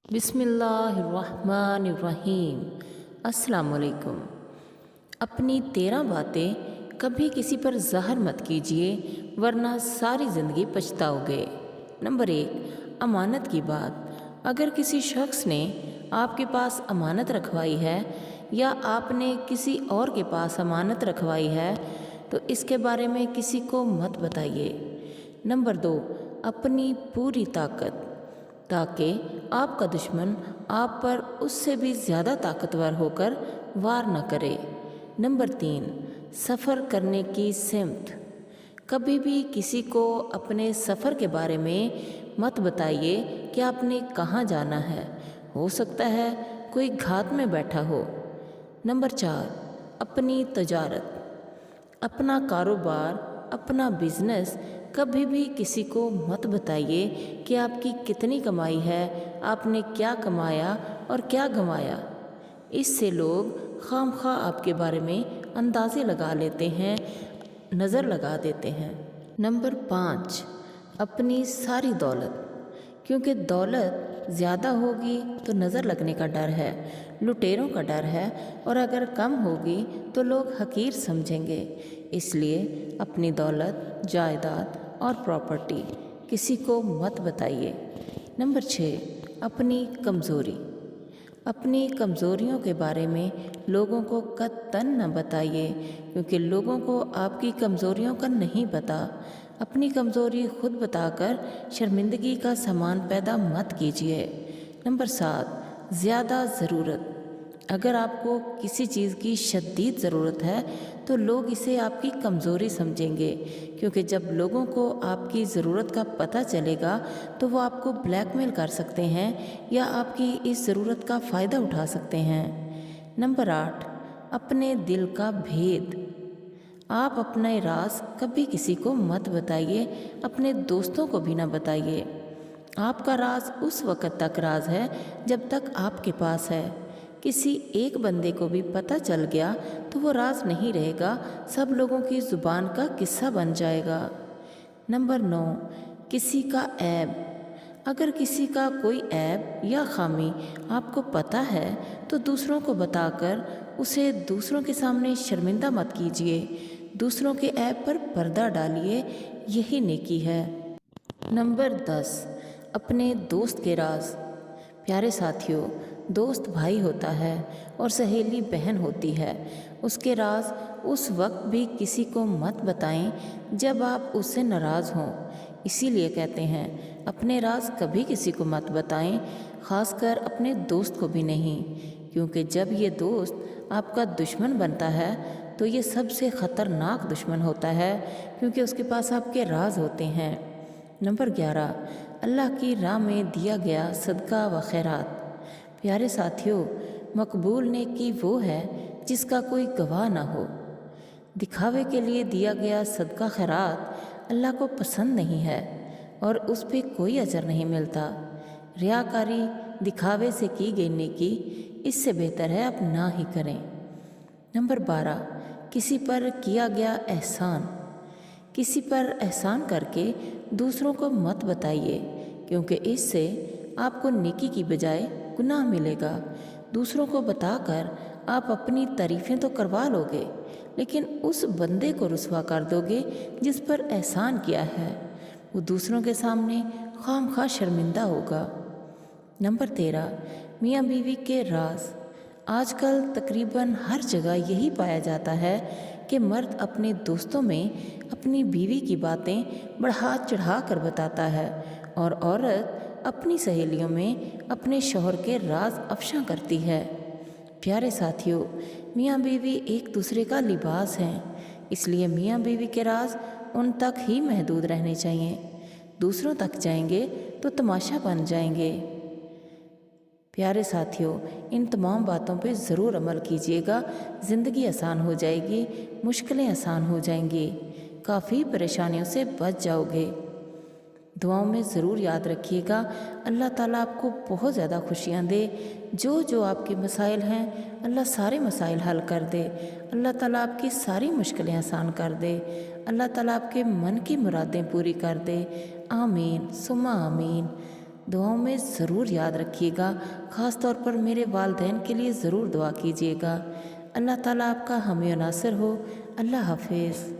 बिस्मिल्लाहिर्रहमानिर्रहीम। अस्सलाम वालेकुम। अपनी 13 बातें कभी किसी पर ज़ाहिर मत कीजिए वरना सारी ज़िंदगी पछताओगे। नंबर 1, अमानत की बात। अगर किसी शख्स ने आपके पास अमानत रखवाई है या आपने किसी और के पास अमानत रखवाई है तो इसके बारे में किसी को मत बताइए। नंबर 2, अपनी पूरी ताकत, ताकि आपका दुश्मन आप पर उससे भी ज़्यादा ताकतवर होकर वार न करे। नंबर 3, सफ़र करने की सिमत। कभी भी किसी को अपने सफ़र के बारे में मत बताइए कि आपने कहाँ जाना है, हो सकता है कोई घात में बैठा हो। नंबर 4, अपनी तजारत, अपना कारोबार, अपना बिजनेस कभी भी किसी को मत बताइए कि आपकी कितनी कमाई है, आपने क्या कमाया और क्या गंवाया। इससे लोग खामखा आपके बारे में अंदाज़े लगा लेते हैं, नज़र लगा देते हैं। नंबर 5, अपनी सारी दौलत, क्योंकि दौलत ज़्यादा होगी तो नज़र लगने का डर है, लुटेरों का डर है, और अगर कम होगी तो लोग हकीर समझेंगे। इसलिए अपनी दौलत, जायदाद और प्रॉपर्टी किसी को मत बताइए। नंबर 6, अपनी कमज़ोरी। अपनी कमज़ोरियों के बारे में लोगों को कतई न बताइए, क्योंकि लोगों को आपकी कमज़ोरियों का नहीं पता। अपनी कमज़ोरी खुद बताकर शर्मिंदगी का सामान पैदा मत कीजिए। नंबर 7, ज़्यादा ज़रूरत। अगर आपको किसी चीज़ की शदीद ज़रूरत है तो लोग इसे आपकी कमज़ोरी समझेंगे, क्योंकि जब लोगों को आपकी ज़रूरत का पता चलेगा तो वो आपको ब्लैकमेल कर सकते हैं या आपकी इस ज़रूरत का फ़ायदा उठा सकते हैं। नंबर 8, अपने दिल का भेद। आप अपना राज कभी किसी को मत बताइए, अपने दोस्तों को भी ना बताइए। आपका राज उस वक़्त तक राज है जब तक आपके पास है। किसी एक बंदे को भी पता चल गया तो वो राज नहीं रहेगा, सब लोगों की ज़ुबान का किस्सा बन जाएगा। नंबर 9, किसी का ऐब। अगर किसी का कोई ऐब या खामी आपको पता है तो दूसरों को बताकर उसे दूसरों के सामने शर्मिंदा मत कीजिए। दूसरों के ऐब पर पर्दा डालिए, यही नेकी है। नंबर 10, अपने दोस्त के राज। प्यारे साथियों, दोस्त भाई होता है और सहेली बहन होती है। उसके राज उस वक्त भी किसी को मत बताएं जब आप उससे नाराज़ हों। इसीलिए कहते हैं अपने राज कभी किसी को मत बताएं, ख़ासकर अपने दोस्त को भी नहीं, क्योंकि जब ये दोस्त आपका दुश्मन बनता है तो ये सबसे ख़तरनाक दुश्मन होता है, क्योंकि उसके पास आपके राज होते हैं। नंबर 11, अल्लाह की राह में दिया गया सदका व खैरात। प्यारे साथियों, मकबूल नेकी वो है जिसका कोई गवाह ना हो। दिखावे के लिए दिया गया सदका खैरात अल्लाह को पसंद नहीं है और उस पर कोई अजर नहीं मिलता। रियाकारी, दिखावे से की गई नेकी, इससे बेहतर है आप ना ही करें। नंबर 12, किसी पर किया गया एहसान। किसी पर एहसान करके दूसरों को मत बताइए, क्योंकि इससे आपको नेकी की बजाय गुनाह मिलेगा। दूसरों को बताकर आप अपनी तारीफ़ें तो करवा लोगे, लेकिन उस बंदे को रुसवा कर दोगे जिस पर एहसान किया है। वो दूसरों के सामने खामखा शर्मिंदा होगा। नंबर 13, मियाँ बीवी के राज। आजकल तकरीबन हर जगह यही पाया जाता है कि मर्द अपने दोस्तों में अपनी बीवी की बातें बढ़ा चढ़ा कर बताता है और औरत अपनी सहेलियों में अपने शौहर के राज अफशा करती है। प्यारे साथियों, मियाँ बीवी एक दूसरे का लिबास हैं, इसलिए मियाँ बीवी के राज उन तक ही महदूद रहने चाहिए। दूसरों तक जाएंगे तो तमाशा बन जाएंगे। प्यारे साथियों, इन तमाम बातों पे ज़रूर अमल कीजिएगा, ज़िंदगी आसान हो जाएगी, मुश्किलें आसान हो जाएंगी, काफ़ी परेशानियों से बच जाओगे। दुआओं में ज़रूर याद रखिएगा। अल्लाह ताला आपको बहुत ज़्यादा खुशियाँ दे। जो आपके मसाइल हैं अल्लाह सारे मसाइल हल कर दे। अल्लाह ताला आपकी सारी मुश्किलें आसान कर दे। अल्लाह ताला आपके मन की मुरादें पूरी कर दे। आमीन सुम्मा आमीन। دعاؤں میں ضرور یاد رکھیے گا، خاص طور پر میرے والدین کے لیے ضرور دعا کیجیے گا۔ اللہ تعالیٰ آپ کا حامی و ناصر ہو۔ اللہ حافظ۔